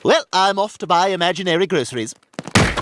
Well, I'm off to buy imaginary groceries.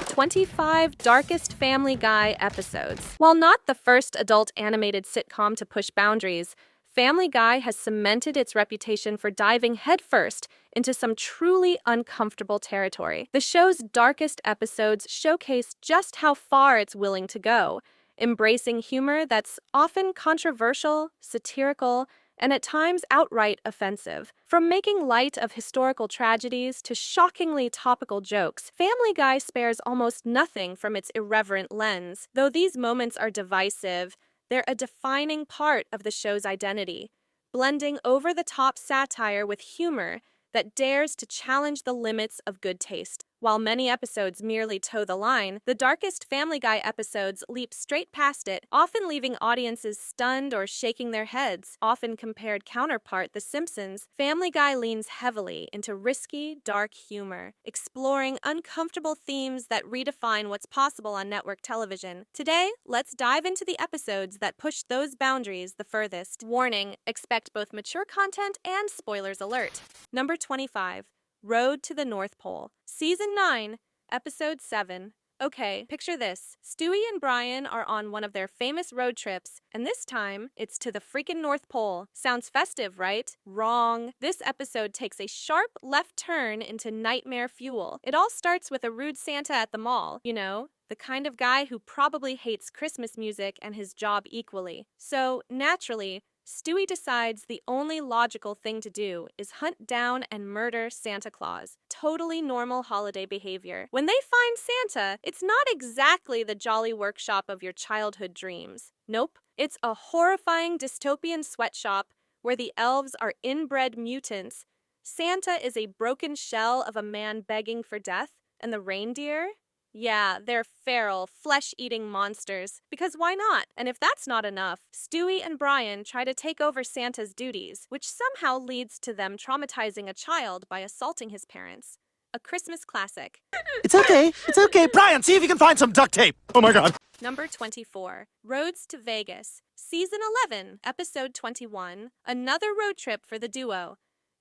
25 darkest Family Guy episodes. While not the first adult animated sitcom to push boundaries, Family Guy has cemented its reputation for diving headfirst into some truly uncomfortable territory. The show's darkest episodes showcase just how far it's willing to go, embracing humor that's often controversial, satirical, and at times outright offensive. From making light of historical tragedies to shockingly topical jokes, Family Guy spares almost nothing from its irreverent lens. Though these moments are divisive, they're a defining part of the show's identity, blending over-the-top satire with humor that dares to challenge the limits of good taste. While many episodes merely toe the line, the darkest Family Guy episodes leap straight past it, often leaving audiences stunned or shaking their heads. Often compared counterpart The Simpsons, Family Guy leans heavily into risky, dark humor, exploring uncomfortable themes that redefine what's possible on network television. Today, let's dive into the episodes that push those boundaries the furthest. Warning, expect both mature content and spoilers alert. Number 25. Road to the North Pole. Season 9, Episode 7. Okay, picture this. Stewie and Brian are on one of their famous road trips, and this time, it's to the freaking North Pole. Sounds festive, right? Wrong. This episode takes a sharp left turn into nightmare fuel. It all starts with a rude Santa at the mall. You know, the kind of guy who probably hates Christmas music and his job equally. So, naturally, Stewie decides the only logical thing to do is hunt down and murder Santa Claus. Totally normal holiday behavior. When they find Santa, it's not exactly the jolly workshop of your childhood dreams. Nope, it's a horrifying dystopian sweatshop where the elves are inbred mutants, Santa is a broken shell of a man begging for death, and the reindeer? Yeah, they're feral, flesh-eating monsters. Because why not? And if that's not enough, Stewie and Brian try to take over Santa's duties, which somehow leads to them traumatizing a child by assaulting his parents. A Christmas classic. It's okay. It's okay. Brian, see if you can find some duct tape. Oh my God. Number 24. Roads to Vegas. Season 11, Episode 21. Another road trip for the duo.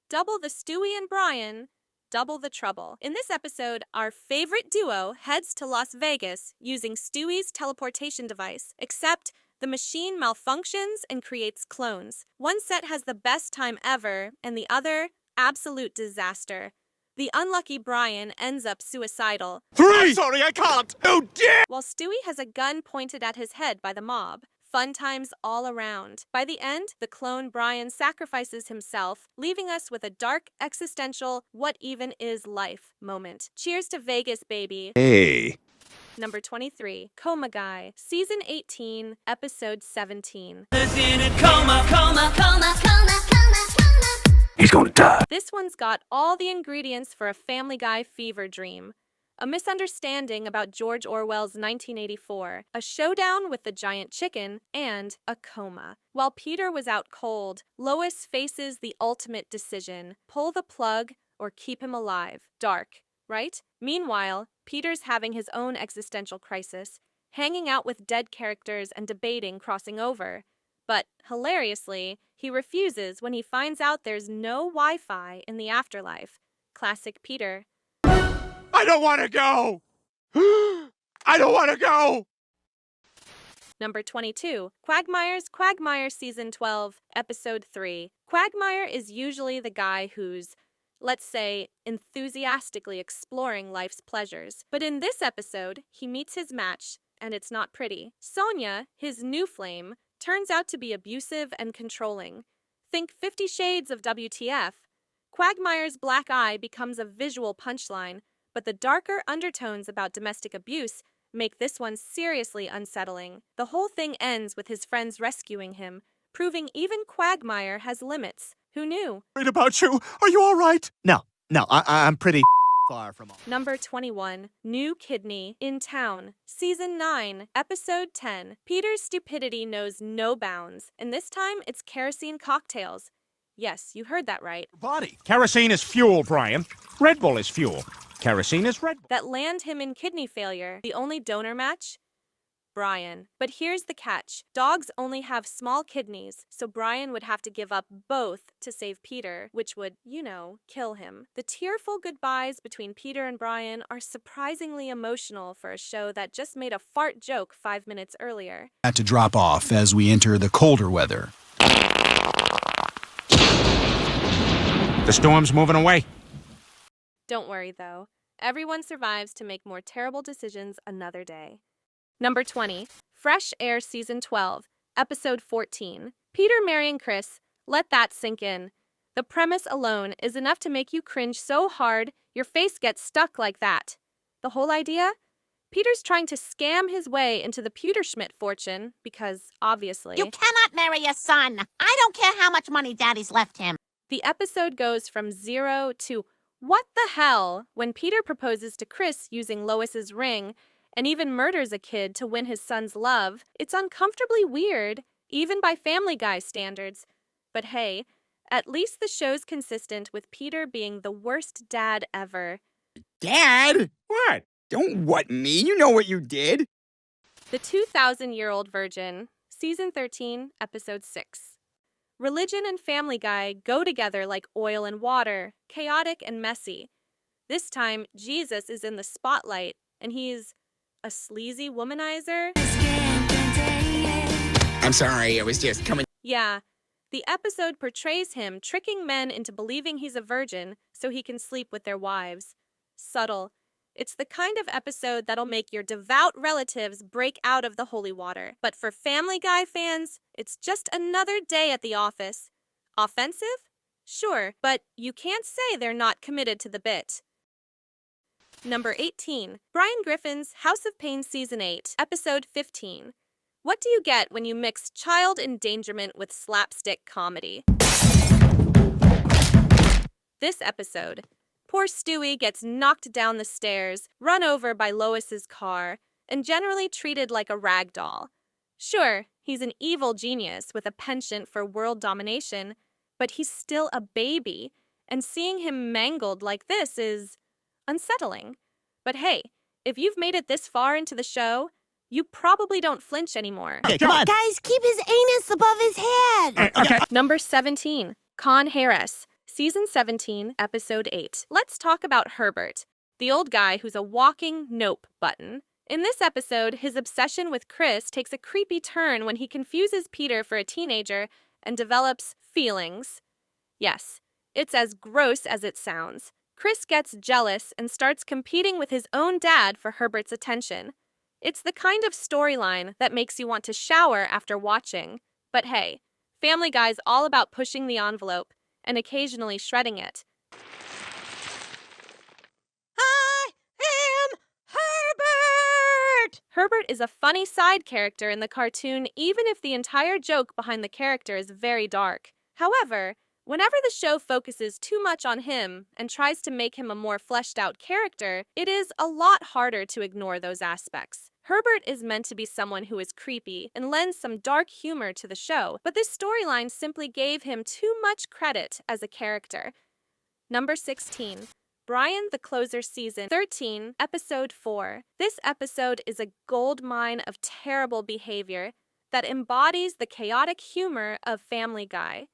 Double the Stewie and Brian, double the trouble. In this episode, our favorite duo heads to Las Vegas using Stewie's teleportation device, except the machine malfunctions and creates clones. One set has the best time ever, and the other, absolute disaster. The unlucky Brian ends up suicidal. 3! I'm sorry, I can't. Oh, dear! While Stewie has a gun pointed at his head by the mob. Fun times all around. By the end, the clone Brian sacrifices himself, leaving us with a dark, existential, what even is life moment. Cheers to Vegas, baby. Hey. Number 23, Coma Guy. Season 18, Episode 17. He's gonna die. This one's got all the ingredients for a Family Guy fever dream. A misunderstanding about George Orwell's 1984, a showdown with the giant chicken, and a coma. While Peter was out cold, Lois faces the ultimate decision: pull the plug or keep him alive. Dark, right? Meanwhile, Peter's having his own existential crisis, hanging out with dead characters and debating crossing over. But, hilariously, he refuses when he finds out there's no Wi-Fi in the afterlife. Classic Peter. I don't want to go! I don't want to go! Number 22, Quagmire's Quagmire Season 12, Episode 3. Quagmire is usually the guy who's, let's say, enthusiastically exploring life's pleasures. But in this episode, he meets his match, and it's not pretty. Sonia, his new flame, turns out to be abusive and controlling. Think 50 Shades of WTF. Quagmire's black eye becomes a visual punchline, but the darker undertones about domestic abuse make this one seriously unsettling. The whole thing ends with his friends rescuing him, proving even Quagmire has limits. Who knew? Worried about you. Are you all right? No, I'm pretty far from all. Number 21, New Kidney in Town. Season 9, Episode 10. Peter's stupidity knows no bounds, and this time it's kerosene cocktails. Yes, you heard that right. Body. Kerosene is fuel, Brian. Red Bull is fuel. Kerosene is Red Bull. That land him in kidney failure. The only donor match? Brian. But here's the catch. Dogs only have small kidneys, so Brian would have to give up both to save Peter, which would, kill him. The tearful goodbyes between Peter and Brian are surprisingly emotional for a show that just made a fart joke 5 minutes earlier. Had to drop off as we enter the colder weather. The storm's moving away. Don't worry, though. Everyone survives to make more terrible decisions another day. Number 20, Fresh Air Season 12, Episode 14. Peter marrying Chris, let that sink in. The premise alone is enough to make you cringe so hard your face gets stuck like that. The whole idea? Peter's trying to scam his way into the Pewterschmidt fortune because, obviously... You cannot marry a son. I don't care how much money Daddy's left him. The episode goes from 0 to what the hell when Peter proposes to Chris using Lois's ring and even murders a kid to win his son's love. It's uncomfortably weird, even by Family Guy standards. But hey, at least the show's consistent with Peter being the worst dad ever. Dad? What? Don't what me? You know what you did. The 2,000-Year-Old Virgin, Season 13, Episode 6. Religion and Family Guy go together like oil and water, chaotic and messy. This time, Jesus is in the spotlight, and he's a sleazy womanizer. I'm sorry, I was just coming. Yeah, the episode portrays him tricking men into believing he's a virgin so he can sleep with their wives. Subtle. It's the kind of episode that'll make your devout relatives break out of the holy water. But for Family Guy fans, it's just another day at the office. Offensive? Sure, but you can't say they're not committed to the bit. Number 18. Brian Griffin's House of Pain Season 8, Episode 15. What do you get when you mix child endangerment with slapstick comedy? This episode, poor Stewie gets knocked down the stairs, run over by Lois's car, and generally treated like a rag doll. Sure, he's an evil genius with a penchant for world domination, but he's still a baby, and seeing him mangled like this is unsettling. But hey, if you've made it this far into the show, you probably don't flinch anymore. Okay, come on. Guys, keep his anus above his head. Okay. Number 17. Con Harris, Season 17, Episode 8. Let's talk about Herbert, the old guy who's a walking nope button. In this episode, his obsession with Chris takes a creepy turn when he confuses Peter for a teenager and develops feelings. Yes, it's as gross as it sounds. Chris gets jealous and starts competing with his own dad for Herbert's attention. It's the kind of storyline that makes you want to shower after watching. But hey, Family Guy's all about pushing the envelope and occasionally shredding it. I am Herbert! Herbert is a funny side character in the cartoon, even if the entire joke behind the character is very dark. However, whenever the show focuses too much on him and tries to make him a more fleshed-out character, it is a lot harder to ignore those aspects. Herbert is meant to be someone who is creepy and lends some dark humor to the show, but this storyline simply gave him too much credit as a character. Number 16. Brian the Closer Season 13, Episode 4. This episode is a goldmine of terrible behavior that embodies the chaotic humor of Family Guy.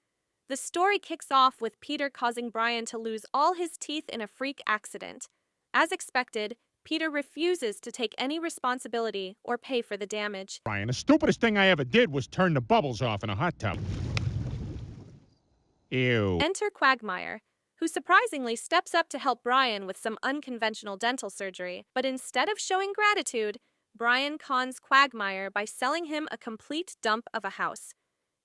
The story kicks off with Peter causing Brian to lose all his teeth in a freak accident. As expected, Peter refuses to take any responsibility or pay for the damage. Brian, the stupidest thing I ever did was turn the bubbles off in a hot tub. Ew. Enter Quagmire, who surprisingly steps up to help Brian with some unconventional dental surgery. But instead of showing gratitude, Brian cons Quagmire by selling him a complete dump of a house.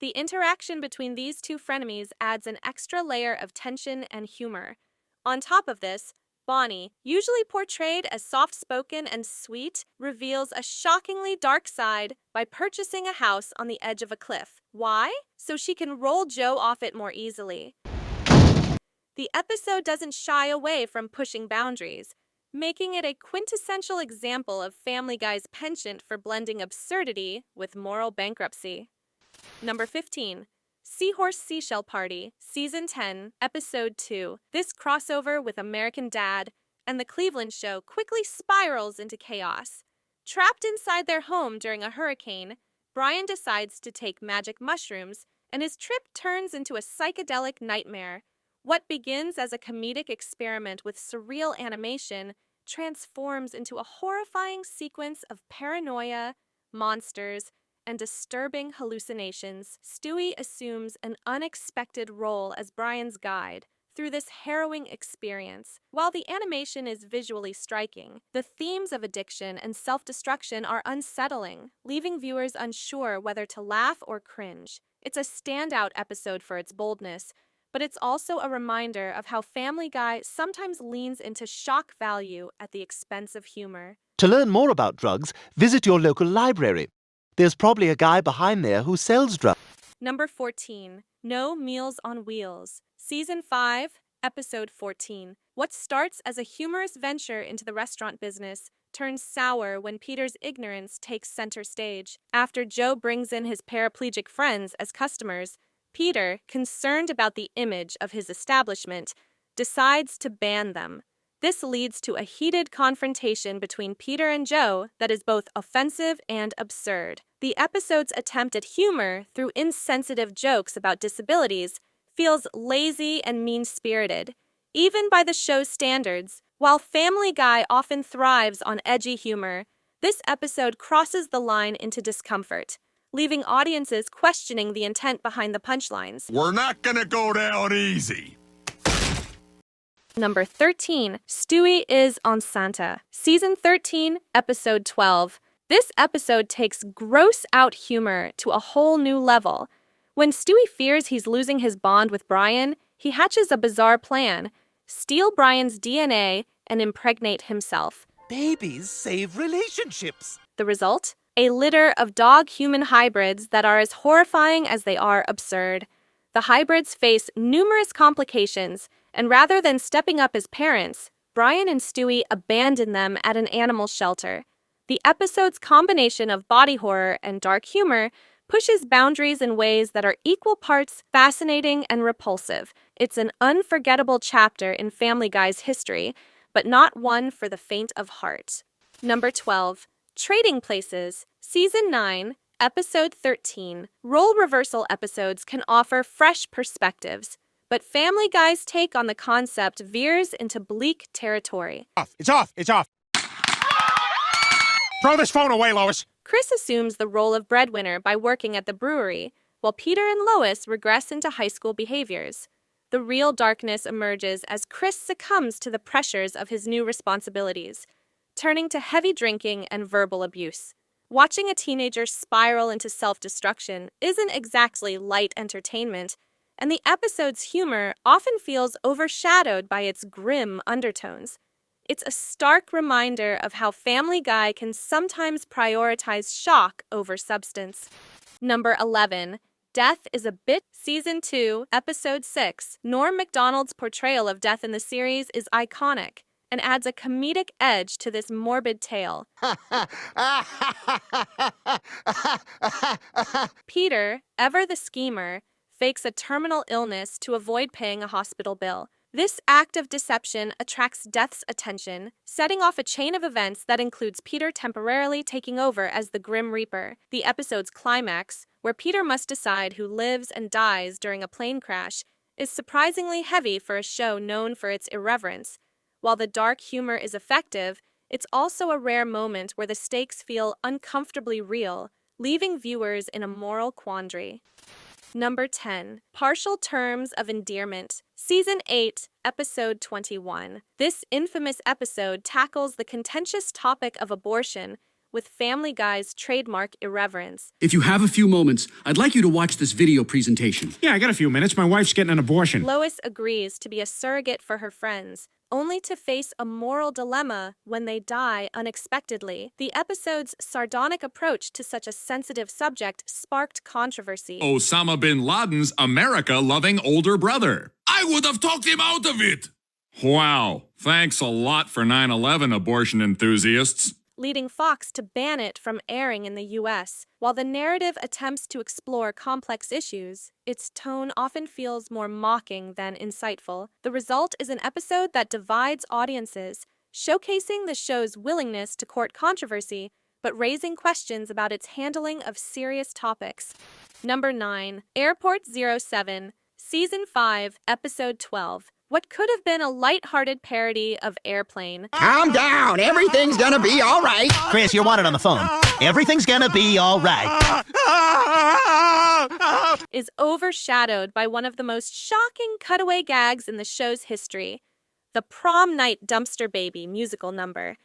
The interaction between these two frenemies adds an extra layer of tension and humor. On top of this, Bonnie, usually portrayed as soft-spoken and sweet, reveals a shockingly dark side by purchasing a house on the edge of a cliff. Why? So she can roll Joe off it more easily. The episode doesn't shy away from pushing boundaries, making it a quintessential example of Family Guy's penchant for blending absurdity with moral bankruptcy. Number 15. Seahorse Seashell Party, Season 10, Episode 2. This crossover with American Dad and The Cleveland Show quickly spirals into chaos. Trapped inside their home during a hurricane, Brian decides to take magic mushrooms, and his trip turns into a psychedelic nightmare. What begins as a comedic experiment with surreal animation transforms into a horrifying sequence of paranoia, monsters, and disturbing hallucinations. Stewie assumes an unexpected role as Brian's guide through this harrowing experience. While the animation is visually striking, the themes of addiction and self-destruction are unsettling, leaving viewers unsure whether to laugh or cringe. It's a standout episode for its boldness, but it's also a reminder of how Family Guy sometimes leans into shock value at the expense of humor. To learn more about drugs, visit your local library. There's probably a guy behind there who sells drugs. Number 14. No Meals on Wheels. Season 5, Episode 14. What starts as a humorous venture into the restaurant business turns sour when Peter's ignorance takes center stage. After Joe brings in his paraplegic friends as customers, Peter, concerned about the image of his establishment, decides to ban them. This leads to a heated confrontation between Peter and Joe that is both offensive and absurd. The episode's attempt at humor through insensitive jokes about disabilities feels lazy and mean-spirited, even by the show's standards. While Family Guy often thrives on edgy humor, this episode crosses the line into discomfort, leaving audiences questioning the intent behind the punchlines. We're not gonna go down easy. Number 13. Stewie is on Santa. Season 13, Episode 12. This episode takes gross-out humor to a whole new level. When Stewie fears he's losing his bond with Brian, he hatches a bizarre plan: steal Brian's DNA and impregnate himself. Babies save relationships. The result? A litter of dog-human hybrids that are as horrifying as they are absurd. The hybrids face numerous complications, and rather than stepping up as parents, Brian and Stewie abandon them at an animal shelter. The episode's combination of body horror and dark humor pushes boundaries in ways that are equal parts fascinating and repulsive. It's an unforgettable chapter in Family Guy's history, but not one for the faint of heart. Number 12. Trading Places. Season 9, Episode 13. Role reversal episodes can offer fresh perspectives, but Family Guy's take on the concept veers into bleak territory. It's off. It's off. Throw this phone away, Lois. Chris assumes the role of breadwinner by working at the brewery, while Peter and Lois regress into high school behaviors. The real darkness emerges as Chris succumbs to the pressures of his new responsibilities, turning to heavy drinking and verbal abuse. Watching a teenager spiral into self-destruction isn't exactly light entertainment, and the episode's humor often feels overshadowed by its grim undertones. It's a stark reminder of how Family Guy can sometimes prioritize shock over substance. Number 11. Death is a Bitch. Season 2, Episode 6. Norm Macdonald's portrayal of death in the series is iconic and adds a comedic edge to this morbid tale. Peter, ever the schemer, fakes a terminal illness to avoid paying a hospital bill. This act of deception attracts Death's attention, setting off a chain of events that includes Peter temporarily taking over as the Grim Reaper. The episode's climax, where Peter must decide who lives and dies during a plane crash, is surprisingly heavy for a show known for its irreverence. While the dark humor is effective, it's also a rare moment where the stakes feel uncomfortably real, leaving viewers in a moral quandary. Number 10. Partial Terms of Endearment. Season 8, Episode 21. This infamous episode tackles the contentious topic of abortion with Family Guy's trademark irreverence. If you have a few moments, I'd like you to watch this video presentation. Yeah, I got a few minutes. My wife's getting an abortion. Lois agrees to be a surrogate for her friends, only to face a moral dilemma when they die unexpectedly. The episode's sardonic approach to such a sensitive subject sparked controversy. Osama bin Laden's America-loving older brother. I would have talked him out of it. Wow. Thanks a lot for 9/11, abortion enthusiasts. Leading Fox to ban it from airing in the U.S. While the narrative attempts to explore complex issues, its tone often feels more mocking than insightful. The result is an episode that divides audiences, showcasing the show's willingness to court controversy, but raising questions about its handling of serious topics. Number 9. Airport 07, Season 5, Episode 12. What could have been a light-hearted parody of Airplane Calm down. Everything's gonna be all right. Chris, you're wanted on the phone. Everything's gonna be all right. is overshadowed by one of the most shocking cutaway gags in the show's history, the prom night dumpster baby musical number.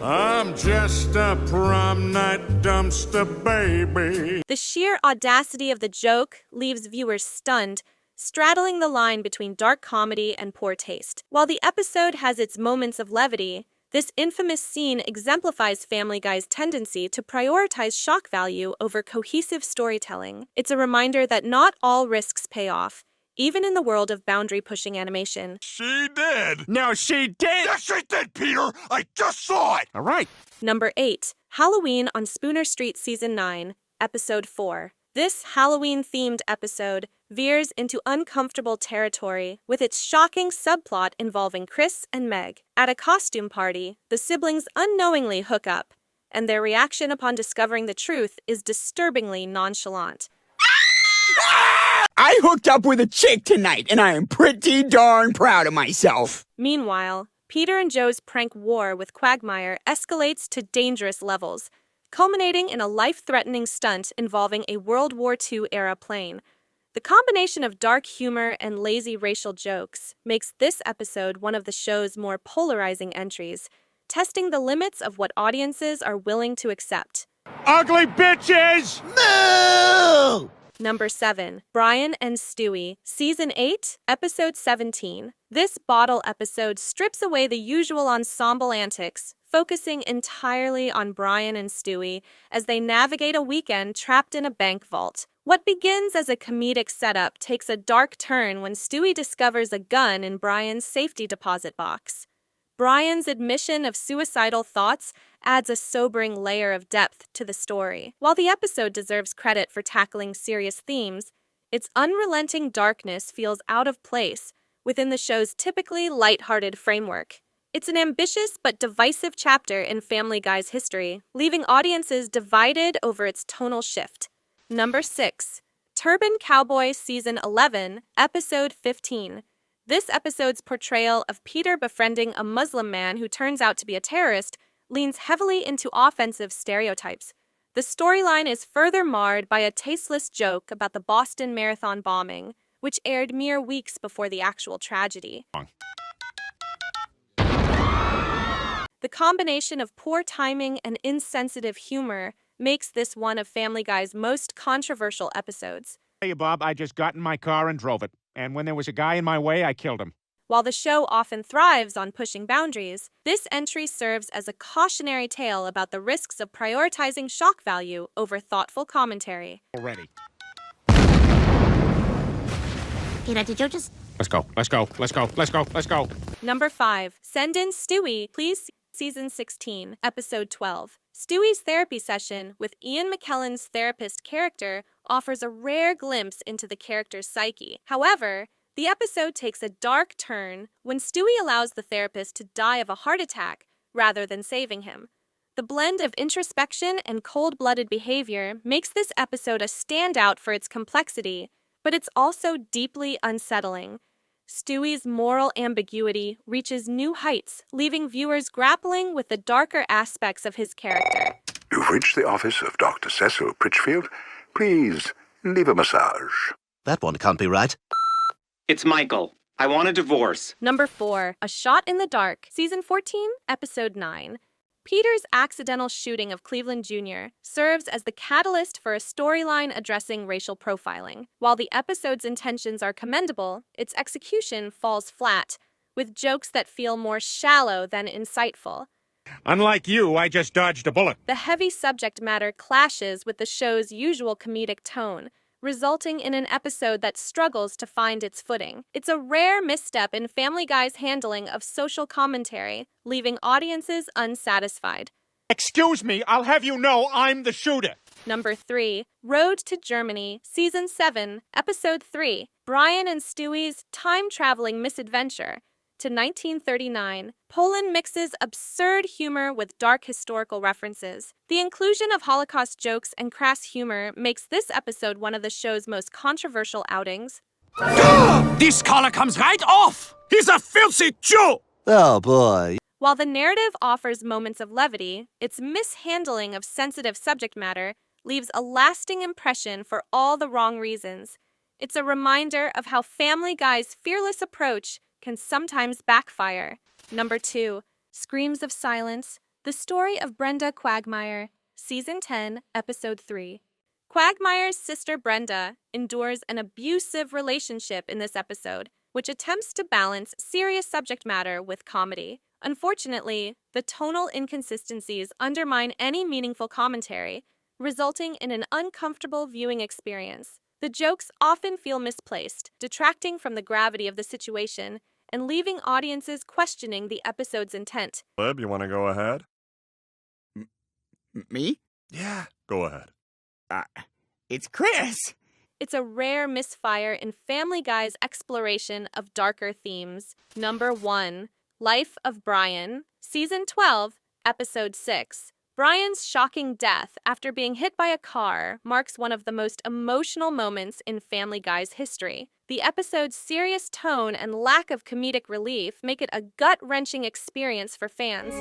I'm just a prom night dumpster baby. The sheer audacity of the joke leaves viewers stunned, straddling the line between dark comedy and poor taste. While the episode has its moments of levity, this infamous scene exemplifies Family Guy's tendency to prioritize shock value over cohesive storytelling. It's a reminder that not all risks pay off, even in the world of boundary-pushing animation. She did. No, she did. Yes, she did, Peter. I just saw it. All right. Number 8. Halloween on Spooner Street Season 9, Episode 4. This Halloween-themed episode veers into uncomfortable territory with its shocking subplot involving Chris and Meg. At a costume party, the siblings unknowingly hook up, and their reaction upon discovering the truth is disturbingly nonchalant. I hooked up with a chick tonight, and I am pretty darn proud of myself. Meanwhile, Peter and Joe's prank war with Quagmire escalates to dangerous levels, culminating in a life-threatening stunt involving a World War II-era plane. The combination of dark humor and lazy racial jokes makes this episode one of the show's more polarizing entries, testing the limits of what audiences are willing to accept. Ugly bitches! Moo! Number 7. Brian and Stewie, Season 8, Episode 17. This bottle episode strips away the usual ensemble antics, focusing entirely on Brian and Stewie as they navigate a weekend trapped in a bank vault. What begins as a comedic setup takes a dark turn when Stewie discovers a gun in Brian's safety deposit box. Brian's admission of suicidal thoughts adds a sobering layer of depth to the story. While the episode deserves credit for tackling serious themes, its unrelenting darkness feels out of place within the show's typically lighthearted framework. It's an ambitious but divisive chapter in Family Guy's history, leaving audiences divided over its tonal shift. Number 6. Turban Cowboy Season 11, Episode 15. This episode's portrayal of Peter befriending a Muslim man who turns out to be a terrorist leans heavily into offensive stereotypes. The storyline is further marred by a tasteless joke about the Boston Marathon bombing, which aired mere weeks before the actual tragedy. The combination of poor timing and insensitive humor makes this one of Family Guy's most controversial episodes. Hey, Bob, I just got in my car and drove it. And when there was a guy in my way, I killed him. While the show often thrives on pushing boundaries, this entry serves as a cautionary tale about the risks of prioritizing shock value over thoughtful commentary. Already. Peter, did you just... Let's go. Number 5. Send in Stewie, please. Season 16, Episode 12. Stewie's therapy session with Ian McKellen's therapist character offers a rare glimpse into the character's psyche. However, the episode takes a dark turn when Stewie allows the therapist to die of a heart attack rather than saving him. The blend of introspection and cold-blooded behavior makes this episode a standout for its complexity, but it's also deeply unsettling. Stewie's moral ambiguity reaches new heights, leaving viewers grappling with the darker aspects of his character. You've reached the office of Dr. Cecil Pritchfield. Please, leave a massage. That one can't be right. It's Michael. I want a divorce. Number 4. A Shot in the Dark, Season 14, Episode 9. Peter's accidental shooting of Cleveland Jr. serves as the catalyst for a storyline addressing racial profiling. While the episode's intentions are commendable, its execution falls flat, with jokes that feel more shallow than insightful. Unlike you, I just dodged a bullet. The heavy subject matter clashes with the show's usual comedic tone, resulting in an episode that struggles to find its footing. It's a rare misstep in Family Guy's handling of social commentary, leaving audiences unsatisfied. Excuse me, I'll have you know I'm the shooter. Number 3. Road to Germany, Season 7, Episode 3. Brian and Stewie's time-traveling misadventure to 1939, Poland mixes absurd humor with dark historical references. The inclusion of Holocaust jokes and crass humor makes this episode one of the show's most controversial outings. This collar comes right off! He's a filthy Jew! Oh boy. While the narrative offers moments of levity, its mishandling of sensitive subject matter leaves a lasting impression for all the wrong reasons. It's a reminder of how Family Guy's fearless approach can sometimes backfire. Number 2, Screams of Silence, the story of Brenda Quagmire, Season 10, Episode 3. Quagmire's sister Brenda endures an abusive relationship in this episode, which attempts to balance serious subject matter with comedy. Unfortunately, the tonal inconsistencies undermine any meaningful commentary, resulting in an uncomfortable viewing experience. The jokes often feel misplaced, detracting from the gravity of the situation and leaving audiences questioning the episode's intent. Web, you want to go ahead? Me? Yeah, go ahead. It's Chris. It's a rare misfire in Family Guy's exploration of darker themes. Number 1, Life of Brian, Season 12, Episode 6. Brian's shocking death after being hit by a car marks one of the most emotional moments in Family Guy's history. The episode's serious tone and lack of comedic relief make it a gut-wrenching experience for fans.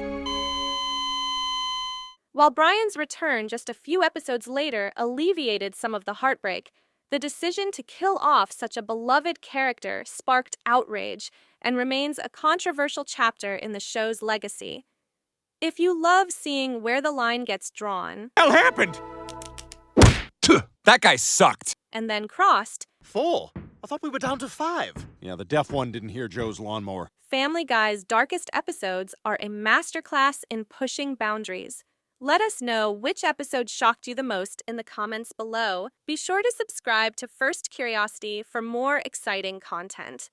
While Brian's return just a few episodes later alleviated some of the heartbreak, the decision to kill off such a beloved character sparked outrage and remains a controversial chapter in the show's legacy. If you love seeing where the line gets drawn... Hell happened? That guy sucked. ...and then crossed... 4? I thought we were down to 5. Yeah, the deaf one didn't hear Joe's lawnmower. Family Guy's darkest episodes are a masterclass in pushing boundaries. Let us know which episode shocked you the most in the comments below. Be sure to subscribe to First Curiosity for more exciting content.